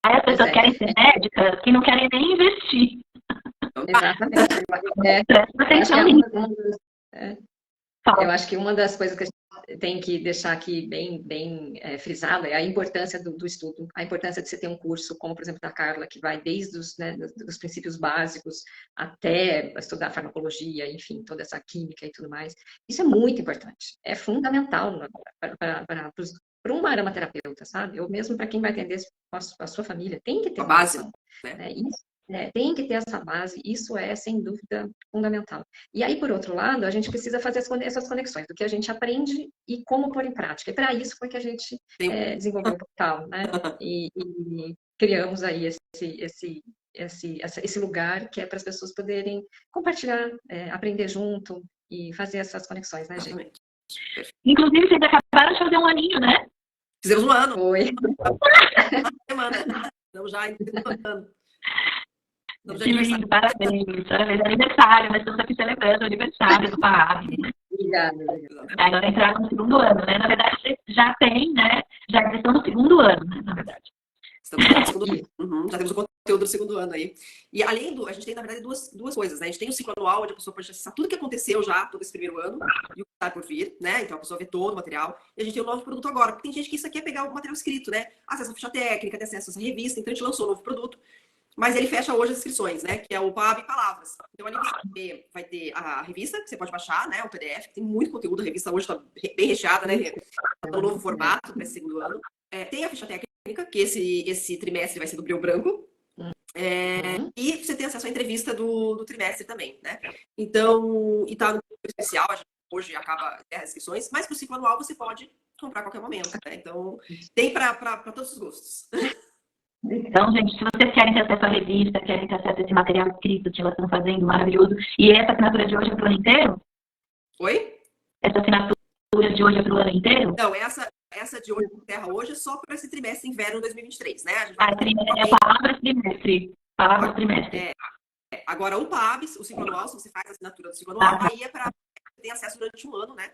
Aí as pessoas querem ser médicas que não querem nem investir. Exatamente. Eu acho que uma das coisas que a gente tem que deixar aqui bem frisada é a importância do estudo, a importância de você ter um curso, como por exemplo da Carla, que vai desde os princípios básicos até estudar farmacologia, enfim, toda essa química e tudo mais. Isso é muito importante, é fundamental para uma aromaterapeuta, sabe? Ou mesmo para quem vai atender a sua família, tem que ter uma base, né? Tem que ter essa base, isso é, sem dúvida, fundamental. E aí, por outro lado, a gente precisa fazer essas conexões do que a gente aprende e como pôr em prática. E para isso foi que a gente desenvolveu o portal, né? E criamos aí esse lugar que é para as pessoas poderem compartilhar, aprender junto e fazer essas conexões, né, gente? Inclusive, vocês acabaram de fazer um aninho, né? Fizemos um ano. Foi. Estamos já em um ano. Que lindo, parabéns. Parabéns, aniversário, nós estamos aqui celebrando o aniversário do PAAB. Obrigada. Agora entraram no segundo ano, né? Na verdade, vocês já tem, né? Já estão no segundo ano, né? Na verdade. Estamos no segundo ano. Já temos o conteúdo do segundo ano aí. E além a gente tem, na verdade, duas coisas, né? A gente tem o ciclo anual, onde a pessoa pode acessar tudo o que aconteceu já, todo esse primeiro ano, e o que está por vir, né? Então a pessoa vê todo o material. E a gente tem o novo produto agora, porque tem gente que isso aqui é pegar o material escrito, né? Acesso à ficha técnica, tem acesso a essa revista, então a gente lançou um novo produto. Mas ele fecha hoje as inscrições, né? Que é o PAAB Palavras. Então, ali você vai ter a revista, que você pode baixar, né? O PDF, que tem muito conteúdo. A revista hoje está bem recheada, né? Está no novo formato para esse segundo ano. Tem a ficha técnica, que esse trimestre vai ser do Breu Branco. E você tem acesso à entrevista do trimestre também, né? Então, e tá no especial, a gente hoje acaba as inscrições, mas para o ciclo anual você pode comprar a qualquer momento, né? Então, tem para todos os gostos. Então, gente, se vocês querem ter acesso à revista, querem ter acesso a esse material escrito que elas estão fazendo, maravilhoso, e essa assinatura de hoje é para o ano inteiro? Oi? Essa assinatura de hoje é para o ano inteiro? Não, essa de hoje, Terra hoje, é só para esse trimestre inverno 2023, né? Palavras trimestre. Palavras trimestre. Agora, o PAAB, o ciclo anual, se você faz a assinatura do ciclo anual, aí é para ter acesso durante um ano, né?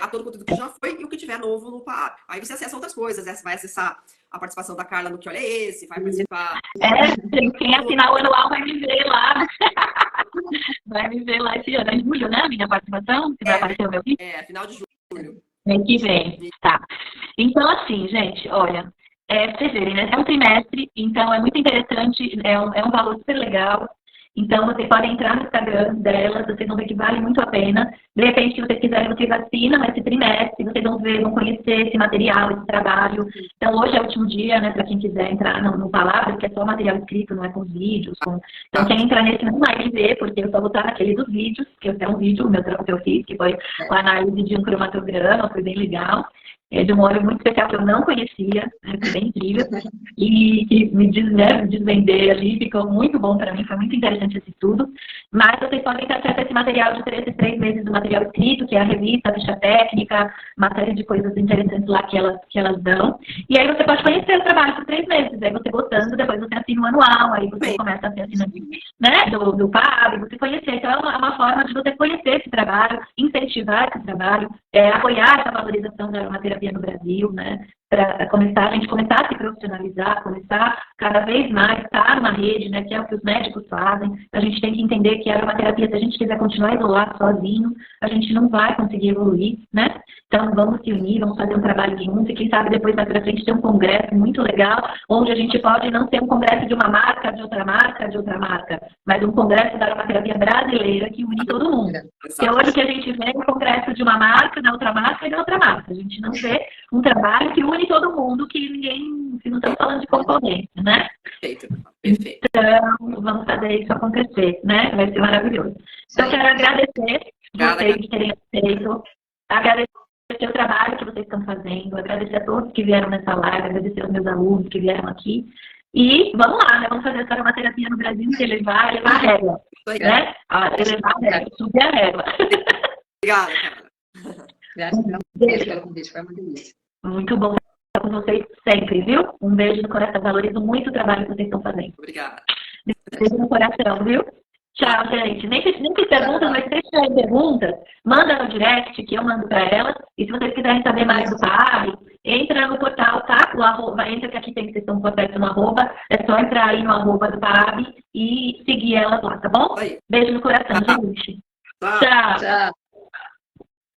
A todo o conteúdo que já foi e o que tiver novo no PAAB. Aí você acessa outras coisas, né? Você vai acessar a participação da Carla no Que Olha Esse, vai participar... Quem assinar o anual vai me ver lá. Vai me ver lá esse ano. É em julho, né? A minha participação? Que vai aparecer o meu vídeo? Final de julho. Mês que vem. Tá. Então, assim, gente, olha... vocês verem, né? É um trimestre, então é muito interessante, é um valor super legal. Então, vocês podem entrar no Instagram delas, vocês vão ver que vale muito a pena. De repente, se vocês quiserem, vocês assinam esse trimestre, vocês vão ver, vão conhecer esse material, esse trabalho. Então, hoje é o último dia, né, para quem quiser entrar no Palavras, que é só material escrito, não é com os vídeos. Então, quem entrar nesse não vai ver, porque eu só vou estar naquele dos vídeos, que é um vídeo, o meu trampo que eu fiz, que foi a análise de um cromatograma, foi bem legal. É de um óleo muito especial que eu não conhecia, né, foi bem incrível, e que me desvender ali, ficou muito bom para mim, foi muito interessante esse estudo. Mas vocês podem ter acesso a esse material de 3 meses do material escrito, que é a revista, a ficha técnica, uma série de coisas interessantes lá que elas dão. E aí você pode conhecer o trabalho por 3 meses, aí você gostando, depois você assina o anual, aí você começa a ser assinante, né, do PAB, você conhecer. Então é uma forma de você conhecer esse trabalho, incentivar esse trabalho, apoiar essa valorização da aromaterapia no Brasil, né? Para a gente começar a se profissionalizar, começar cada vez mais estar numa rede, né? Que é o que os médicos fazem. A gente tem que entender que a aromaterapia, se a gente quiser continuar isolado, sozinho, a gente não vai conseguir evoluir, né? Então vamos se unir, vamos fazer um trabalho junto e quem sabe depois mais para frente ter um congresso muito legal, onde a gente pode não ter um congresso de uma marca, de outra marca, mas um congresso da aromaterapia brasileira que une todo mundo. Porque hoje o que a gente vê é um congresso de uma marca, da outra marca e da outra marca. A gente não vê um trabalho que une todo mundo, que não estamos falando de concorrência, né? Perfeito. Então, vamos fazer isso acontecer, né? Vai ser maravilhoso. Então, eu quero agradecer vocês de terem feito, agradecer o trabalho que vocês estão fazendo, agradecer a todos que vieram nessa live, agradecer aos meus alunos que vieram aqui. E vamos lá, né? Vamos fazer essa aromaterapia no Brasil e levar a régua, né? Elevar a régua, subir a régua. Obrigada, Carla. Graças pelo convite, foi uma delícia. Muito bom estar com vocês sempre, viu? Um beijo no coração. Valorizo muito o trabalho que vocês estão fazendo. Obrigada. Beijo no coração, viu? Tchau, gente. Nem fiz perguntas, mas se tiverem perguntas, manda no direct que eu mando para elas. E se vocês quiserem saber mais do PAB, entra no portal, tá? O arroba, entra que aqui tem questão do processo no arroba. É só entrar aí no arroba do PAB e seguir elas lá, tá bom? Oi. Beijo no coração, gente. Tchau. Tchau. Tchau.